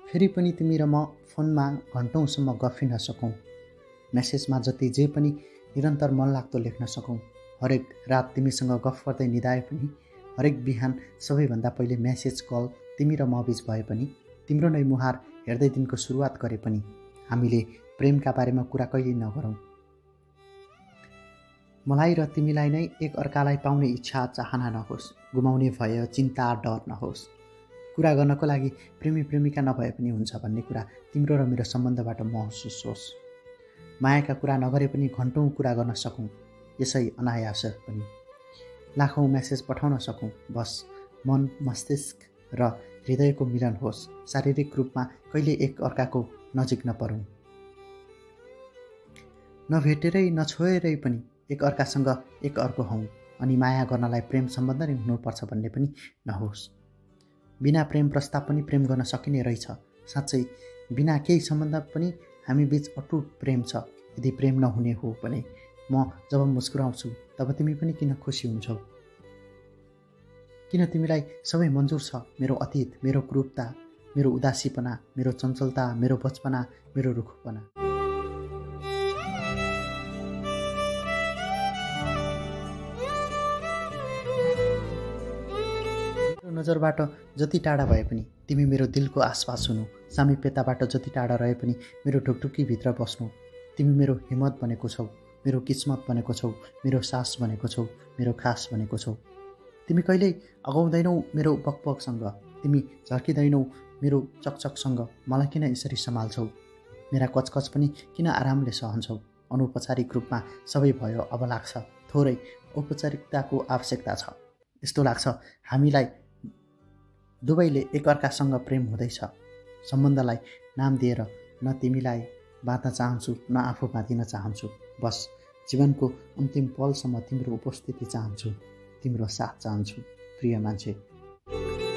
फेरि पनि तिमी र म फोनमा घन्टौँसम्म गफिन सकौँ, मेसेजमा जति जे पनि निरन्तर मनलाग्दो लेख्न सकौँ। हरेक रात तिमीसँग गफ गर्दै निदाए पनि, हरेक बिहान सबैभन्दा पहिले मेसेज कल तिमी र म बीच भए पनि, तिम्रो नै मुहार हेर्दै दिनको सुरुवात गरे पनि हामीले प्रेमका बारेमा कुरा कहिल्यै नगरौँ। मलाई र तिमीलाई नै एक अर्कालाई पाउने इच्छा चाहना नहोस्, गुमाउने भय चिन्ता डर नहोस्। कुरा गर्नको लागि प्रेमी प्रेमिका नभए पनि हुन्छ भन्ने कुरा तिम्रो र मेरो सम्बन्धबाट महसुस होस्। मायाका कुरा नगरे पनि घन्टौँ कुरा गर्न सकौँ, यसै अनायास पनि लाखौँ मेसेज पठाउन सकौँ। बस मन मस्तिष्क र हृदयको मिलन होस्, शारीरिक रूपमा कहिले एक अर्काको नजिक नपरौँ। नभेटेरै नछोएरै पनि एक अर्कासँग एक अर्को हौँ। अनि माया गर्नलाई प्रेम सम्बन्ध नै हुनुपर्छ भन्ने पनि नहोस्। बिना प्रेम प्रस्ताव पनि प्रेम गर्न सकिने रहेछ। साँच्चै बिना केही सम्बन्ध पनि हामी बीच अटुट प्रेम छ। यदि प्रेम नहुने हो भने म जब मुस्कुराउँछु तब तिमी पनि किन खुसी हुन्छौ? किन तिमीलाई सबै मन्जुर छ? मेरो अतीत, मेरो क्रूरता, मेरो उदासीपना, मेरो चञ्चलता, मेरो बचपना, मेरो रुखपना। नजरबाट जति टाढा भए पनि तिमी मेरो दिलको आसपास हुनु। सामिप्यताबाट जति टाढा रहे पनि मेरो ढुकढुकीभित्र बस्नु। तिमी मेरो हिम्मत बनेको छौ, मेरो किस्मत बनेको छौ, मेरो सास बनेको छौ, मेरो खास बनेको छौ। तिमी कहिल्यै अगाउँदैनौ मेरो बकबकसँग, तिमी झर्किँदैनौ मेरो चकचकसँग। मलाई किन यसरी सम्हाल्छौ? मेरा कचकच पनि किन आरामले सहन्छौ? अनौपचारिक रूपमा सबै भयो, अब लाग्छ थोरै औपचारिकताको आवश्यकता छ। यस्तो लाग्छ हामीलाई दुवैले एकअर्कासँग प्रेम हुँदैछ। सम्बन्धलाई नाम दिएर न तिमीलाई बाँध्न चाहन्छु न आफू बाँधिन चाहन्छु। बस जीवनको अन्तिम पलसम्म तिम्रो उपस्थिति चाहन्छु, तिम्रो साथ चाहन्छु, प्रिय मान्छे।